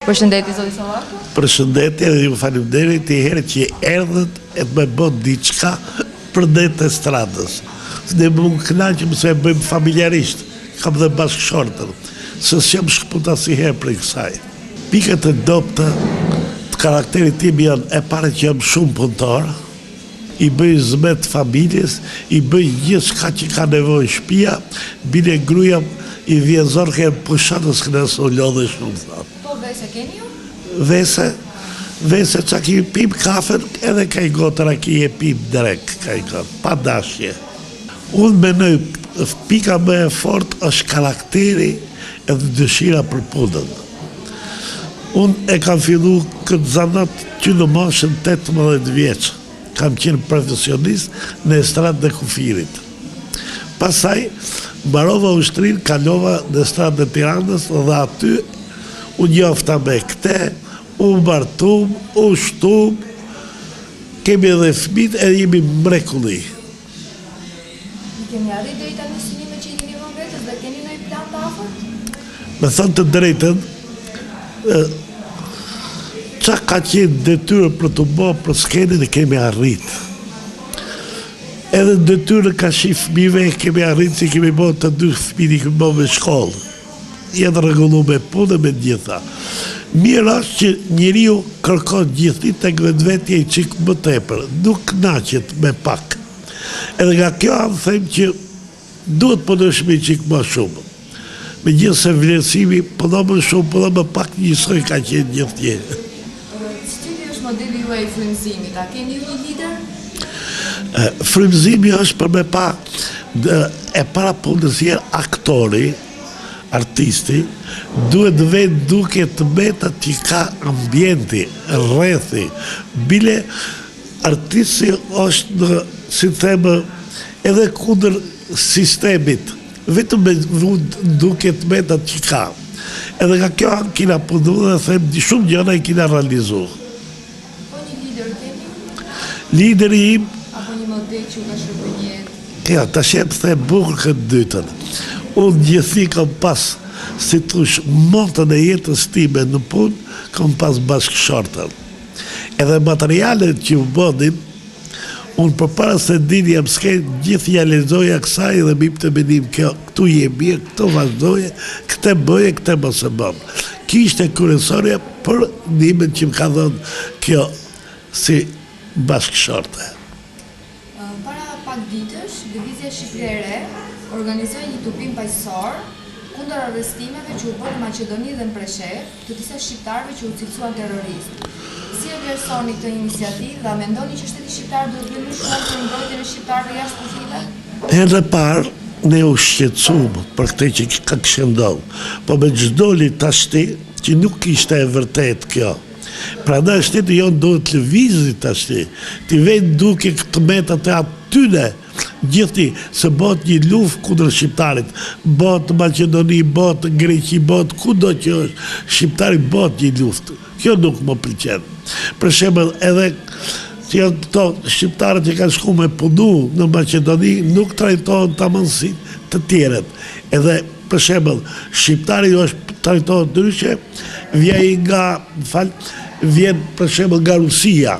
Përshëndetje zoti Sallaku. Përshëndetje dhe ju faleminderit i herë që erdhët e të më bën diçka për ne të stradës. Ne më kënaqem se e bëjmë familjarisht, kam dhe bashkëshortën, se s'jam shkëputa si herë për kësaj. Pikët e dopta të karakterit tim janë e pare që jam shumë punëtor, i bëj zmet familjes, i bëj gjithçka që ka nevojë shtëpia, bile gruaja i vjezor që pushatës kënës u lodhe shumë thotë. Po vese keni ju? Vese që ki pim kafen edhe ka i gotë raki e pim drek, ka i gotë, pa dashje. Unë menoj, pika më e fort është karakteri edhe dëshira për punën. Unë e kam fillu këtë zanat që në moshën 18 vjeqë. Kam qenë profesionist në estradë dhe kufirit. Pasaj, mbarova ushtrin, kalova në estradë dhe Tiranës dhe aty unë njofta me këte, unë martum, unë shtum, kemi edhe fëmijë edhe jemi mrekulli. Keni arrit deri tani synime që i keni vënë vetes dhe keni ndonjë plan të afërt? Me thënë të drejtën, qa ka qenë detyrë për të bo për skenin e kemi arrit. Edhe detyrë ka shi fëmijëve e kemi arrit si kemi bo të dy fëmijë kemi bo me shkollë. Jetë rregullu me punë me gjitha. Mirë është që njeriu kërkon gjithi tek vetvetja i çik më tepër, nuk kënaqet me pak. Edhe nga kjo anë them që duhet punojmë çik më shumë. Megjithëse vlerësimi po do më shumë, po do më pak njësoj ka qenë gjithë. Cili është modeli juaj i frymëzimit? A keni ju një lider? Frymëzimi është për me pa e para punës aktori, artisti, duhet vetë duke të metat që ka ambienti, rrethi. Bile artisti është në, si themë, edhe kundër sistemit, vetëm me duke të metat që ka. Edhe nga kjo anë kina punu dhe them, shumë gjëna i kina realizu. Po një lider keni? Lideri im, apo një model që ka shërbëj një jetë? Ja, ta shemë të them bukur këtë dytën. Unë gjithi kam pas, si tush, motën e jetës time në punë, kam pas bashkëshortën. Edhe materialet që u bodin, unë për para se dini jam s'kenë, gjithë ja lezoja kësaj dhe mim të menim kjo, këtu je mirë, këtu vazhdoje, këte bëje, këte mos e bëmë. Ki ishte kërësorja për nimen që më ka dhënë kjo si bashkëshorte. Para pak ditësh, Lëvizja Shqipëria e Re organizoi një tupim paqësor kundër arrestimeve që u bën në Maqedoni dhe në Preshevë të disa shqiptarëve që u cilësuan terroristë. Si e vlerësoni këtë iniciativë dhe a mendoni që shteti shqiptar duhet bëjë më shumë për mbrojtjen e shqiptarëve jashtë kufijve? Herë parë, ne u shqetësuam për këtë që ka këshëndon, po me çdoli tashti që nuk ishte e vërtet kjo. Prandaj shteti jonë duhet lëvizit tashti, ti vetë duke këtë metat e atyne, gjithi, se bot një luftë kundër shqiptarit, bot Maqedoni, bot Greqi, bot kudo që është, shqiptari bot një luftë. Kjo nuk më pëlqen. Për shembull, edhe që janë këto shqiptarët që kanë shku me punu në Maqedoni, nuk trajtohen tamam si të tjerët. Edhe për shembull, shqiptari është trajtohet ndryshe, vjen për shembull nga Rusia,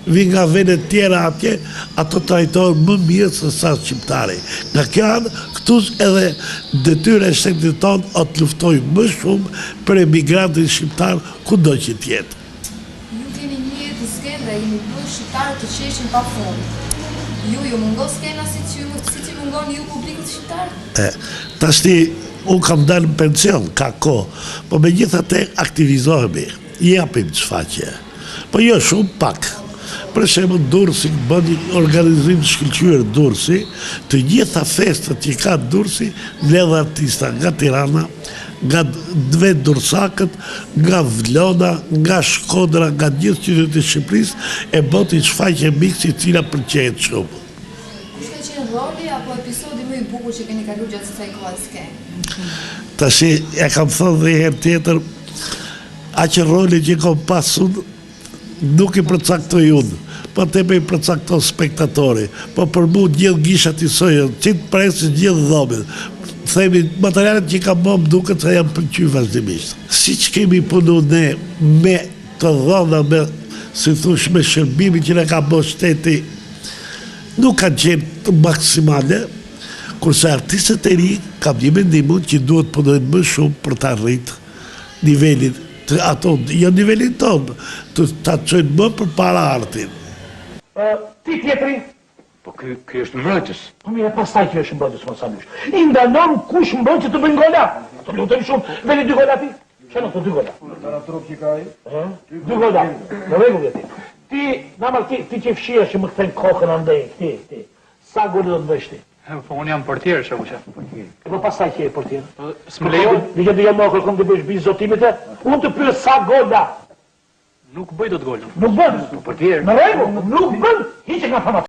vjen nga vende tjera atje, ato trajtohen më mirë se sa shqiptari. Nga kjo anë, këtu edhe detyra e shtetit tonë o të luftoj më shumë për emigrantin shqiptar kudo që tjetë. Ju keni një jetë skenë dhe jeni bërë shqiptarët të qeshin pa fund. Ju mungon skena si që mungon ju publikut shqiptar? Tashti, unë kam dalë në pension, ka ko, po me gjitha te aktivizohemi, japim që faqe, po jo shumë pak. Për shembull Durrësi bën një organizim shkëlqyer Durrësi, të gjitha festat që ka Durrësi mbledh artista nga Tirana, nga dve Durrësakët, nga Vlona, nga Shkodra, nga gjithë qytetet e Shqipërisë, e bëti shfaqje miksi e cila pëlqejt shumë. Kush ka qenë roli apo episodi më i bukur që keni kaluar gjatë kësaj kohe skenë? Tash e kam thënë dhe herë tjetër, aq roli që kam pasur nuk i përcaktoj unë, po tepe i përcaktoj spektatori, po për mu gjithë gishat i sojën, qitë presë gjithë dhomin. të themi, materialet që ka bëm duket se janë pëlqyer vazhdimisht. Siç kemi punu ne me të dhëna, me, si thush, me shërbimin që ne ka bërë shteti, nuk kanë qenë të maksimale, kurse artistët e ri kam një mendim që duhet punojnë më shumë për të arritë nivelin, ato, jo nivelin tonë, të ta çojnë më përpara artin. Ti tjetri? Po ky është mbrojtës. Po mirë, pastaj që është mbrojtës mos sanush. I ndanon kush mbrojtës të bëjnë gola. Ato lutem shumë, veli 2 gola ti. Çfarë këto 2 gola? Para trop që ka ai. 2 gola. Në rregull ti. Ti, namal ti që fshihesh që më kthen kokën andej, ti. Sa gole do të bësh ti? Po unë jam portier, shoku shef. Po pastaj që je portier. S'më lejon. Dije do jam më kërkon të bësh bizë zotimit e? Unë të pyes sa gola. Nuk bëj dot gol. Nuk bën. Portier. Në rregull, nuk bën. Hiç e ka fama.